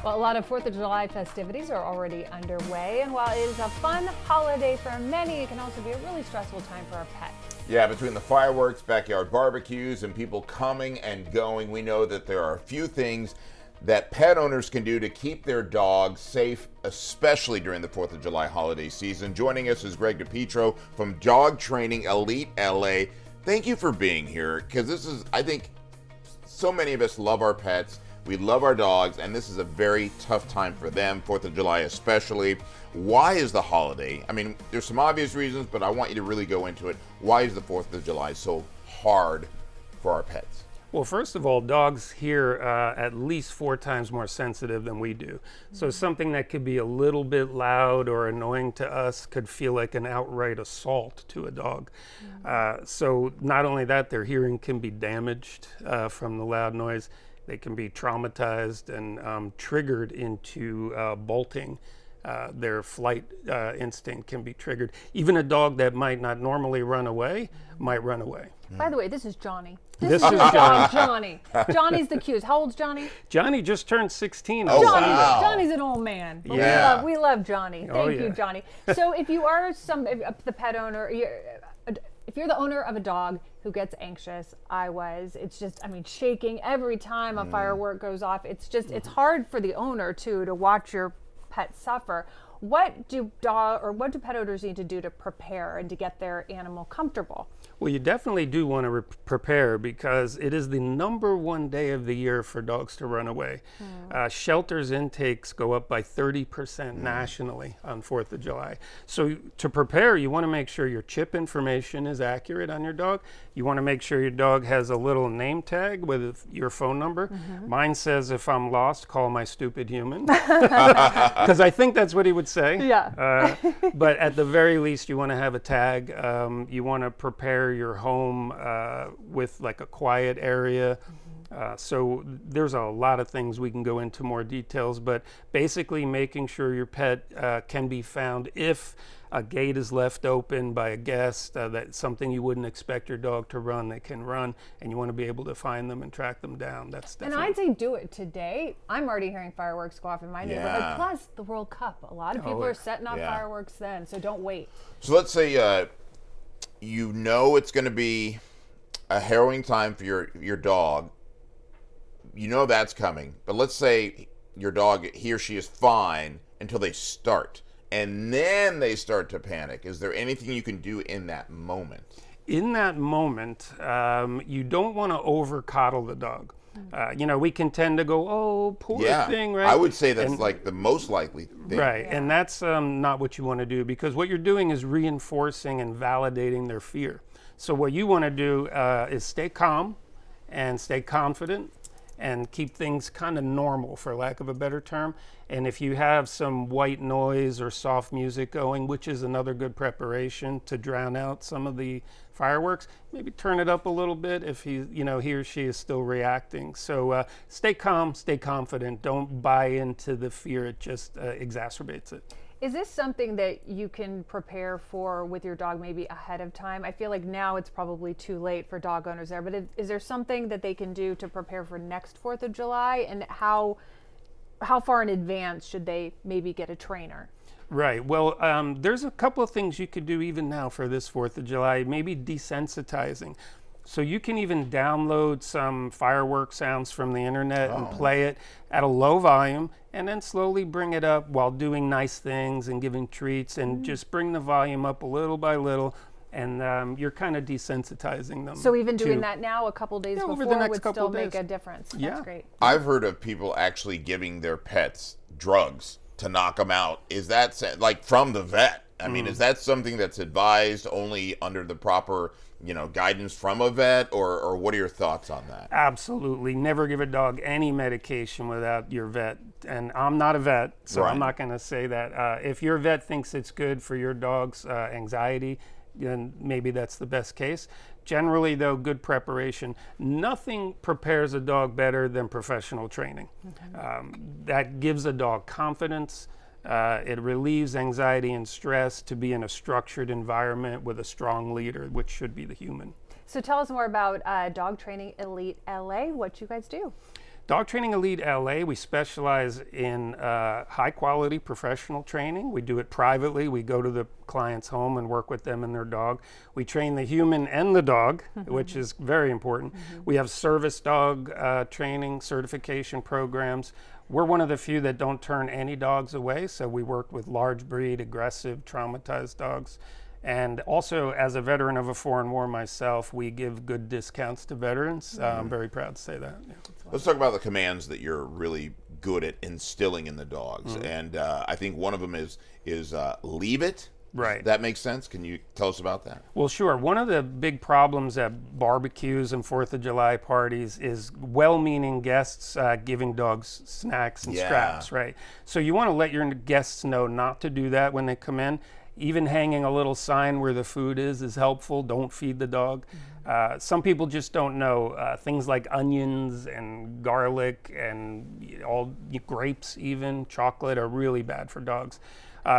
Well, a lot of 4th of July festivities are already underway, and while it is a fun holiday for many, it can also be a really stressful time for our pets. Yeah, between the fireworks, backyard barbecues, and people coming and going, we know that there are a few things that pet owners can do to keep their dogs safe, especially during the 4th of July holiday season. Joining us is Greg DiPietro from Dog Training Elite LA. Thank you for being here, because this is, I think, so many of us love our pets. We love our dogs, and this is a very tough time for them, 4th of July especially. Why is the holiday? I mean, there's some obvious reasons, but I want you to really go into it. Why is the 4th of July so hard for our pets? Well, first of all, dogs hear at least 4 times more sensitive than we do. So something that could be a little bit loud or annoying to us could feel like an outright assault to a dog. So not only that, their hearing can be damaged from the loud noise. They can be traumatized and triggered into bolting. Their flight instinct can be triggered. Even a dog that might not normally run away might run away. By the way, this is Johnny. This is Johnny. Johnny's the cutest. How old's Johnny? Johnny just turned 16. Oh, wow. Johnny's an old man. But Yeah. we love Johnny. Thank you, yeah. Johnny. So if you are the pet owner, if you're the owner of a dog who gets anxious, it's just, shaking every time a firework goes off. It's just, it's hard for the owner too to watch your pet suffer. What do pet owners need to do to prepare and to get their animal comfortable? Well, you definitely do want to prepare, because it is the #1 day of the year for dogs to run away. Shelters intakes go up by 30% nationally on 4th of July. So to prepare, you want to make sure your chip information is accurate on your dog. You want to make sure your dog has a little name tag with your phone number. Mine says, "If I'm lost, call my stupid human," because I think that's what he would say. Yeah. But at the very least, you want to have a tag. You want to prepare your home with like a quiet area. So there's a lot of things we can go into more details, but basically making sure your pet can be found if a gate is left open by a guest, that's something you wouldn't expect your dog to run, they can run, and you want to be able to find them and track them down. That's definitely. And I'd say do it today. I'm already hearing fireworks go off in my neighborhood. Plus the World Cup. A lot of people are setting off fireworks then, so don't wait. So let's say you know it's going to be a harrowing time for your dog. You know that's coming. But let's say your dog, he or she is fine until they start. And then they start to panic. Is there anything you can do in that moment? In that moment, you don't want to over coddle the dog. We can tend to go, "Oh, poor thing," right? I would say that's like the most likely thing. Right, and that's not what you want to do, because what you're doing is reinforcing and validating their fear. So what you want to do is stay calm and stay confident and keep things kind of normal, for lack of a better term. And if you have some white noise or soft music going, which is another good preparation to drown out some of the fireworks, maybe turn it up a little bit if he or she is still reacting. So stay calm, stay confident. Don't buy into the fear. It just exacerbates it. Is this something that you can prepare for with your dog maybe ahead of time? I feel like now it's probably too late for dog owners there, but is there something that they can do to prepare for next 4th of July? And how far in advance should they maybe get a trainer? Right. Well, there's a couple of things you could do even now for this 4th of July, maybe desensitizing. So you can even download some firework sounds from the internet and play it at a low volume, and then slowly bring it up while doing nice things and giving treats, and just bring the volume up a little by little, and you're kind of desensitizing them. So even doing that now a couple days before over the next would couple still of make days. a difference. Yeah. That's great. I've heard of people actually giving their pets drugs to knock them out. Is that like from the vet? I mean, is that something that's advised only under the proper, guidance from a vet, or what are your thoughts on that? Absolutely. Never give a dog any medication without your vet. And I'm not a vet, so I'm not going to say that. If your vet thinks it's good for your dog's anxiety, then maybe that's the best case. Generally, though, good preparation. Nothing prepares a dog better than professional training. That gives a dog confidence. It relieves anxiety and stress to be in a structured environment with a strong leader, which should be the human. So tell us more about Dog Training Elite LA, what you guys do. Dog Training Elite LA, we specialize in high quality professional training. We do it privately. We go to the client's home and work with them and their dog. We train the human and the dog, which is very important. We have service dog training certification programs. We're one of the few that don't turn any dogs away, so we work with large breed, aggressive, traumatized dogs. And also, as a veteran of a foreign war myself, we give good discounts to veterans. I'm very proud to say that. Yeah. Let's talk about the commands that you're really good at instilling in the dogs. And I think one of them is leave it. Right. That makes sense. Can you tell us about that? Well, sure. One of the big problems at barbecues and 4th of July parties is well-meaning guests giving dogs snacks and scraps, right? So you want to let your guests know not to do that when they come in. Even hanging a little sign where the food is helpful. Don't feed the dog. Some people just don't know things like onions and garlic and all grapes, even chocolate, are really bad for dogs.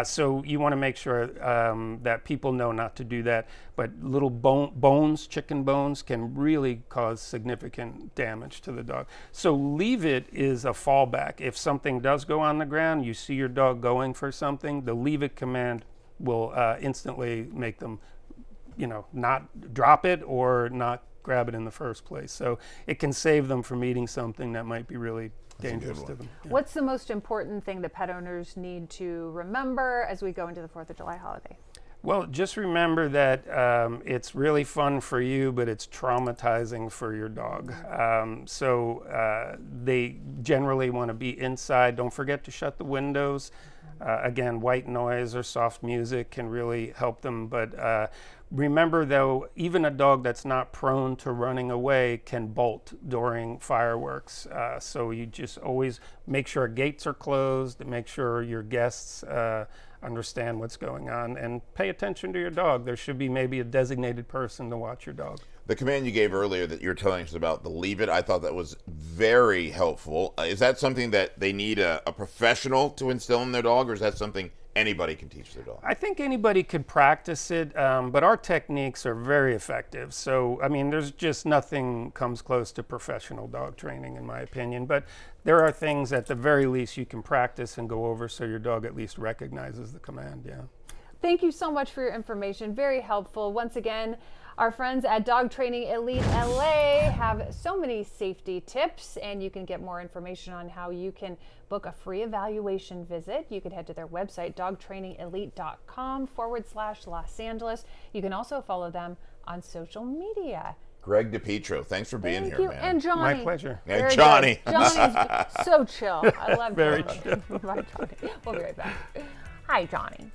So you want to make sure that people know not to do that. But little bones, chicken bones, can really cause significant damage to the dog. So leave it is a fallback. If something does go on the ground, you see your dog going for something, the leave it command will instantly make them, not drop it or not grab it in the first place. So it can save them from eating something that might be really dangerous to them. Yeah. What's the most important thing that pet owners need to remember as we go into the 4th of July holiday? Well, just remember that it's really fun for you, but it's traumatizing for your dog. So they generally want to be inside. Don't forget to shut the windows. Again, white noise or soft music can really help them. But remember, though, even a dog that's not prone to running away can bolt during fireworks. So you just always make sure gates are closed, make sure your guests understand what's going on, and pay attention to your dog. There should be maybe a designated person to watch your dog. The command you gave earlier that you're telling us about, the leave it, I thought that was very helpful. Is that something that they need a professional to instill in their dog, or is that something anybody can teach their dog? I think anybody could practice it, but our techniques are very effective. So, I mean, there's just nothing comes close to professional dog training, in my opinion. But there are things at the very least you can practice and go over so your dog at least recognizes the command, yeah. Thank you so much for your information. Very helpful. Once again, our friends at Dog Training Elite LA have so many safety tips, and you can get more information on how you can book a free evaluation visit. You can head to their website, dogtrainingelite.com/Los Angeles. You can also follow them on social media. Greg DePietro, thanks for being here, man. And Johnny. My pleasure. And Very Johnny. good. Johnny's so chill. I love Very Johnny. Bye, Johnny. We'll be right back. Hi, Johnny.